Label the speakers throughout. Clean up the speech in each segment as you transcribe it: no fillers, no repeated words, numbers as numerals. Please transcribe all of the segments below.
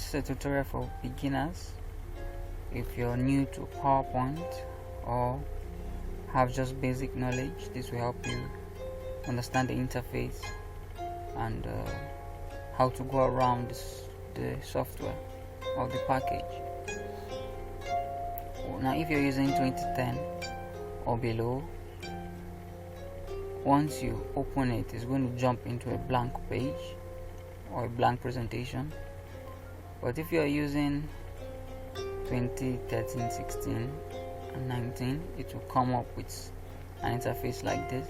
Speaker 1: this is a tutorial for beginners. If you're new to PowerPoint or have just basic knowledge, this will help you understand the interface and how to go around the software of the package. Now if you're using 2010 or below, once you open it, it's going to jump into a blank page or a blank presentation. But if you're using 2013, 16 and 19, it will come up with an interface like this,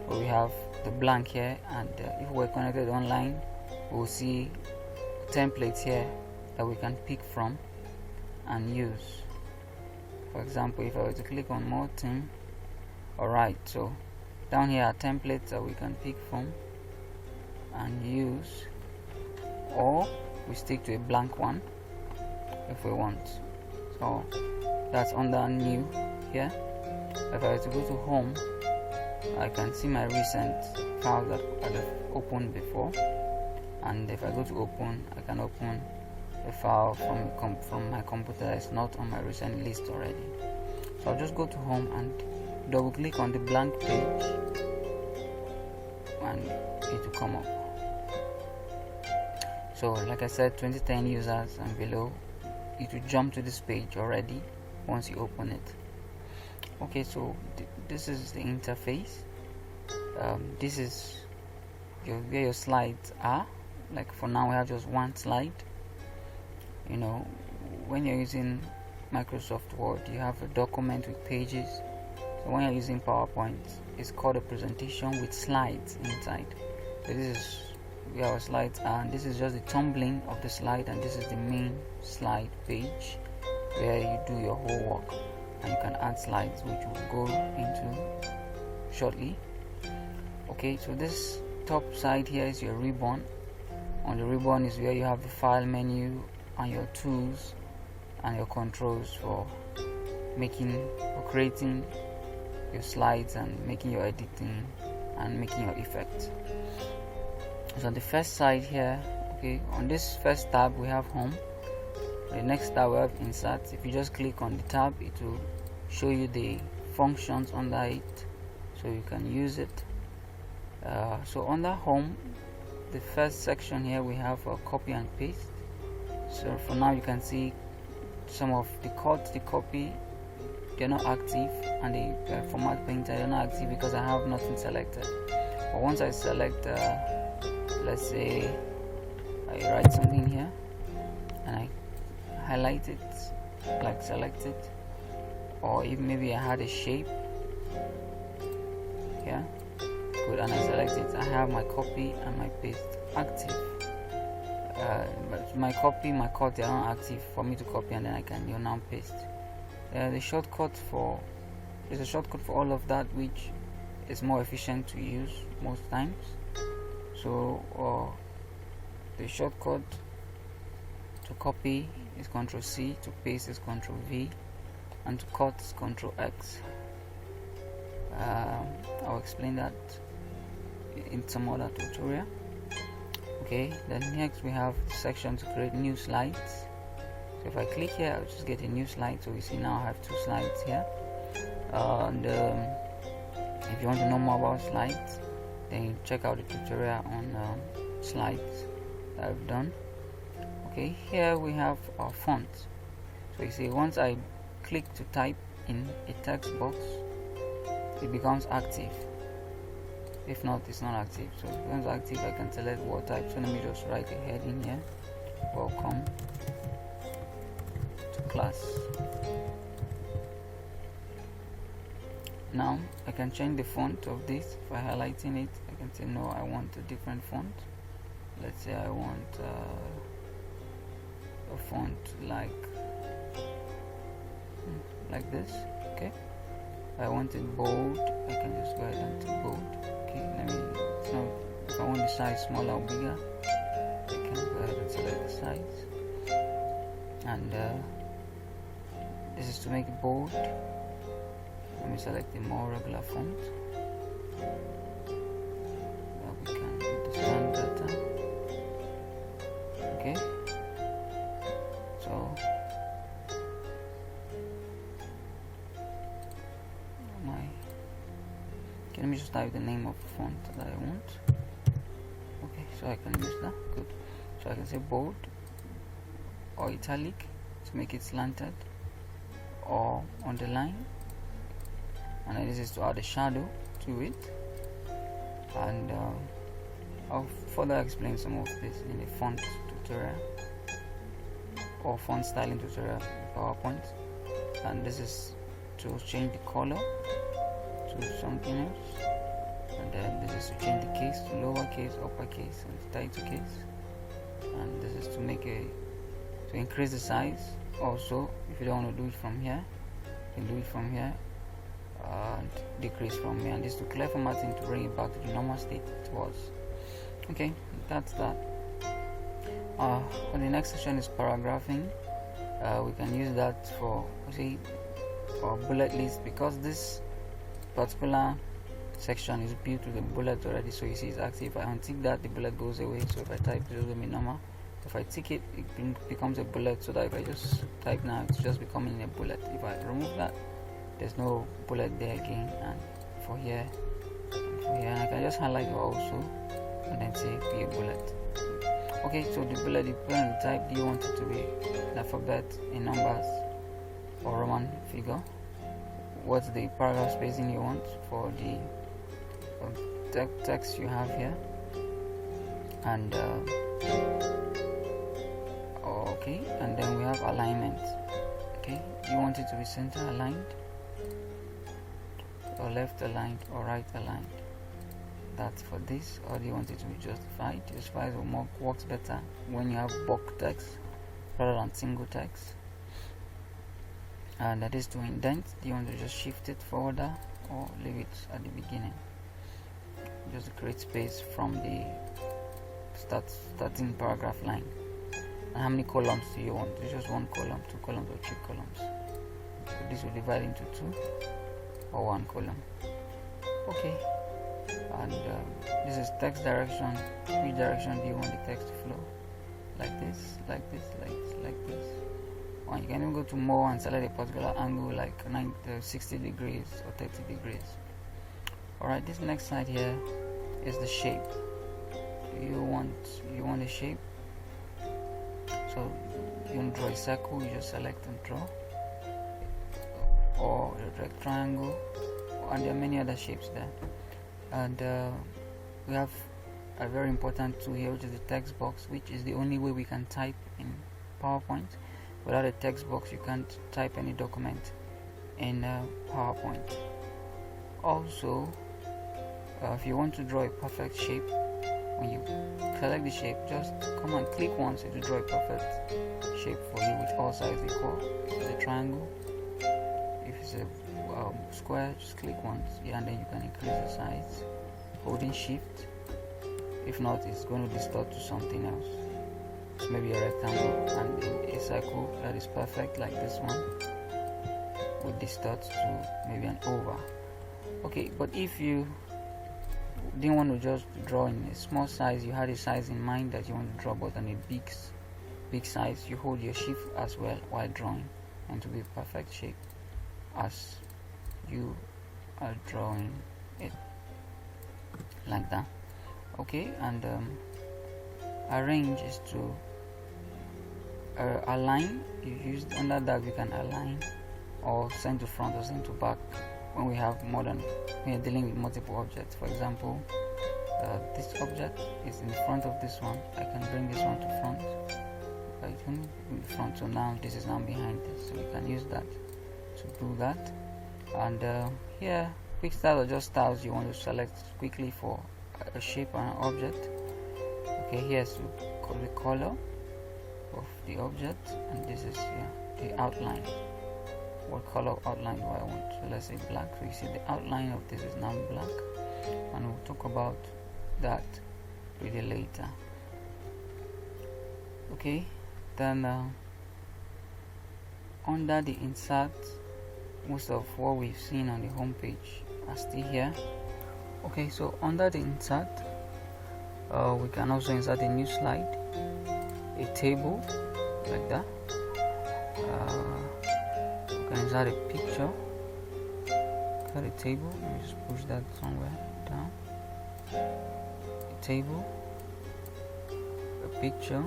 Speaker 1: where we have the blank here, and if we're connected online, we'll see templates here that we can pick from and use. For example, if I were to click on more theme, alright, so down here are templates that we can pick from and use, or we stick to a blank one if we want. So that's under new here. If I were to go to home, I can see my recent files that I've opened before, and if I go to open, I can open a file from my computer that is not on my recent list already. So I'll just go to home and double click on the blank page and it will come up. So like I said, 2010 users and below, it will jump to this page already once you open it. Okay, so this is the interface. This is where your slides are. Like for now we have just one slide. You know, when you're using Microsoft Word, you have a document with pages. So when you're using PowerPoint, it's called a presentation with slides inside. So this is where our slides are, and this is just the tumbling of the slide, and this is the main slide page where you do your whole work, and you can add slides, which we'll go into shortly. Okay, so this top side here is your ribbon. On the ribbon is where you have the file menu and your tools and your controls for making or creating your slides and making your editing and making your effects. So on the first side here, okay, on this first tab we have home. The next tab we have insert. If you just click on the tab, it will show you the functions under it, so you can use it. So under home, the first section here we have a copy and paste. So for now you can see some of the cut, the copy, they're not active, and the format painter, they're not active because I have nothing selected. But once I select, let's say I write something here and I highlight it, like select it, or if maybe I had a shape here, good, and I select it, I have my copy and my paste active. But my copy, my cut, they are not active for me to copy, and then I can now paste. There's a shortcut for all of that, which is more efficient to use most times. So the shortcut to copy is Ctrl C, to paste is Ctrl V, and to cut is Ctrl X. I'll explain that in some other tutorial. Okay, then next we have the section to create new slides. So if I click here, I'll just get a new slide. So you see now I have two slides here. And if you want to know more about slides, then you check out the tutorial on slides that I've done. Okay, here we have our font. So you see, once I click to type in a text box, it becomes active. If not, it's not active. So if it becomes active, I can select what type. So let me just write a heading here: welcome to class. Now I can change the font of this. By highlighting it, I can say no, I want a different font. Let's say I want a font like this. Okay, if I want it bold, I can just go ahead and do bold. Okay, if I want the size smaller or bigger, I can go ahead and select the size, and this is to make it bold. Let me select the more regular font that we can understand better. Okay, Okay, let me just type the name of the font that I want. Okay, so I can use that. Good. So I can say bold or italic to make it slanted, or underline, and then this is to add a shadow to it. And I'll further explain some of this in a font tutorial or font styling tutorial in PowerPoint. And this is to change the color to something else, and then this is to change the case to lowercase, uppercase, and title case. And this is to make to increase the size. Also, if you don't want to do it from here, you can do it from here and decrease from here. And this is to clear formatting to bring it back to the normal state it was. Okay, that's that. On the next section is paragraphing. We can use that for bullet list, because this particular section is built with a bullet already. So you see it's active. If I untick that, the bullet goes away. So if I type, it will be normal. If I tick it, it becomes a bullet, so that if I just type now, it's just becoming a bullet. If I remove that, there's no bullet there again. And for here, I can just highlight it also and then say be a bullet. Okay, so the bullet, you put on the type. Do you want it to be an alphabet in numbers or Roman figure? What's the paragraph spacing you want for the text you have here? And okay, and then we have alignment. Okay, you want it to be center aligned, or left aligned, or right aligned? That's for this. Or do you want it to be justified? Justified works better when you have bulk text rather than single text. And that is to indent. Do you want to just shift it forward or leave it at the beginning? Just to create space from the starting paragraph line. And how many columns do you want? It's just one column, 2 columns, or 3 columns. So this will divide into 2 or 1 column. Okay. And this is text direction. Which direction do you want the text to flow? Like this, like this, like this. Or you can even go to more and select a particular angle, like 60 degrees or 30 degrees. Alright, this next side here is the shape. You want a shape. So you want to draw a circle, you just select and draw, or a rectangle, and there are many other shapes there. And we have a very important tool here, which is the text box, which is the only way we can type in PowerPoint. Without a text box, you can't type any document in PowerPoint. Also, if you want to draw a perfect shape, when you select the shape, just come and click once to draw a perfect shape for you with all sides equal. If it's a triangle, if it's a square, just click once, and then you can increase the size holding shift. If not, it's going to distort to something else. So maybe a rectangle, and a circle that is perfect like this one would distort to maybe an oval. Okay, but if you didn't want to just draw in a small size, you had a size in mind that you want to draw, but on a big size, you hold your shift as well while drawing, and to be perfect shape as you are drawing it, like that. Okay, and arrange is to align. You use under that we can align or send to front or send to back when we have when you're dealing with multiple objects. For example, this object is in front of this one. I can bring this one to front. I can in front, so now this is now behind this. So you can use that to do that. And here, quick style or just styles you want to select quickly for a shape and an object. Okay, here's the color of the object, and this is the outline. What color outline do I want? So let's say black. So you see the outline of this is now black, and we'll talk about that really later. Okay, then under the insert, most of what we've seen on the home page are still here. Okay, so under the insert, we can also insert a new slide, a table like that. We can insert a picture, got a table. Let me just push that somewhere down. A table, a picture.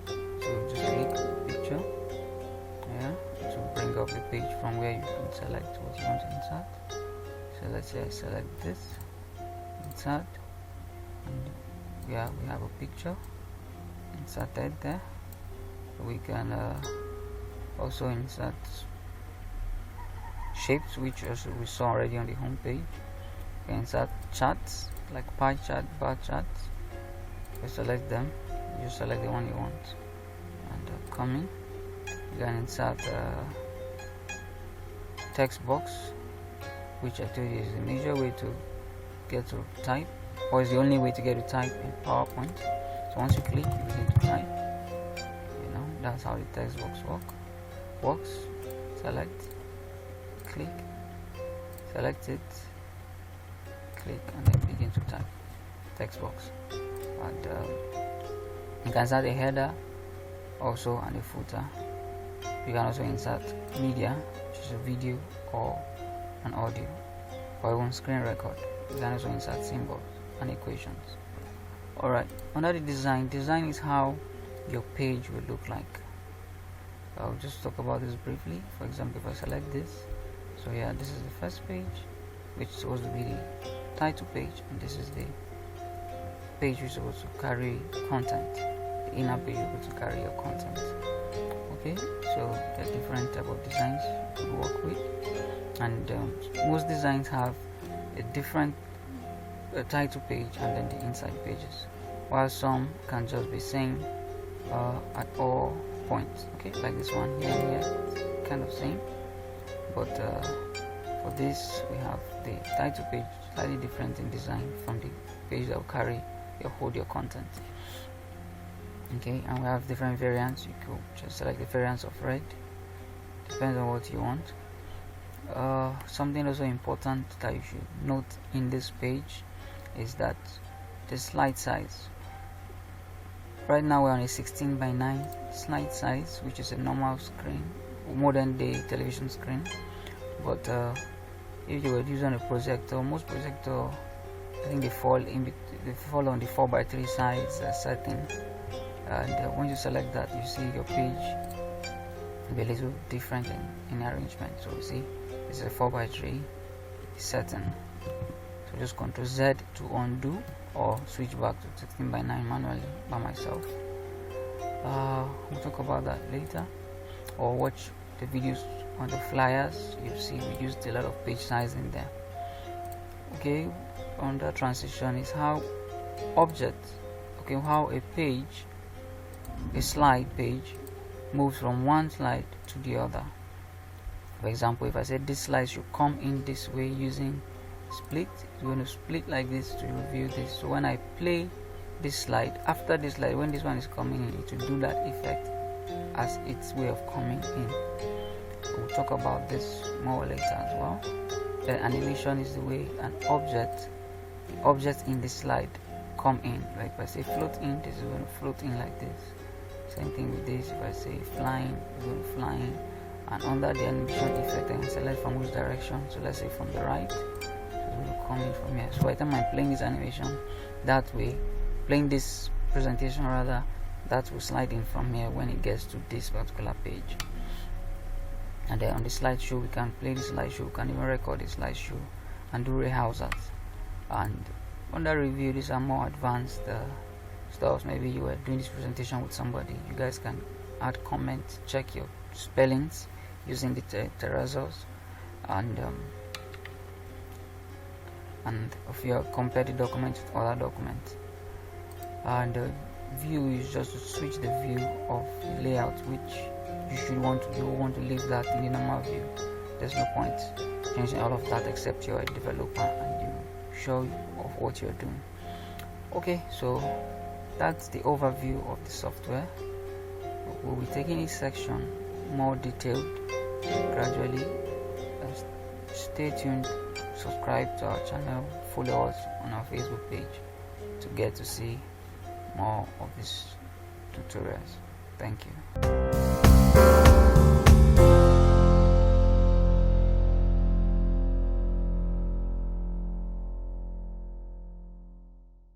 Speaker 1: So just click picture, yeah, to bring up the page from where you can select what you want to insert. So let's say I select this, insert, and we have a picture inserted there. We can also insert shapes, which also we saw already on the home page. You can insert charts like pie chart, bar charts. You select them, you select the one you want, and coming, you can insert text box, which I told you is the major way to get to type, or is the only way to get to type in PowerPoint. So once you click, you begin to type. That's how the text box works. Select, click, select it, click, and then begin to type. Text box, and you can insert a header also and a footer. You can also insert media, which is a video or an audio, or even screen record. You can also insert symbols and equations. Alright, under the design is how your page will look like. I'll just talk about this briefly. For example, if I select this, so yeah, this is the first page, which is supposed to be the title page, and this is the page which is supposed to carry content. The inner page is supposed to carry your content. Okay, so there are different type of designs you can work with, and most designs have a different title page and then the inside pages, while some can just be same at all points. Okay, like this one here and here, it's kind of same, but for this we have the title page slightly different in design from the page that will carry hold your content. Okay, and we have different variants. You could just select the variants of red, depends on what you want. Something also important that you should note in this page is that the slide size. Right now we're on a 16:9 slide size, which is a normal screen, modern day television screen. But if you were using a projector, most projector, I think they fall on the 4:3 size setting. And when you select that, you see your page will be a little different in arrangement. So you see this is a 4:3 setting. So just Ctrl Z to undo, or switch back to 16:9 manually by myself. We'll talk about that later, or watch the videos on the flyers. You see we used a lot of page size in there. Okay, under transition is how objects, how a page, a slide page, moves from one slide to the other. For example, if I said this slide should come in this way using split, it's going to split like this to review this. So when I play this slide, after this slide, when this one is coming in, it will do that effect as its way of coming in. We'll talk about this more later as well. The animation is the way the objects in the slide come in. Like if I say float in, this is going to float in like this. Same thing with this. If I say flying, it's going to fly in. And under the animation effect, I can select from which direction. So let's say from the right, so it's going to come in from here. So by the time I'm playing this animation that way, playing this presentation rather, that will slide in from here when it gets to this particular page. And then on the slideshow, we can play the slideshow, we can even record the slideshow and do rehearsals. And under review, these are more advanced stuff. Maybe you were doing this presentation with somebody, you guys can add comments, check your spellings using the terrazos, and if you compare the document with other documents. And view is just to switch the view of the layout, which you want to leave that in the normal view. There's no point changing all of that except you're a developer and you show of what you're doing. Okay, so that's the overview of the software. We'll be taking each section more detailed gradually. Stay tuned, subscribe to our channel, follow us on our Facebook page to get to see more of these tutorials. Thank you.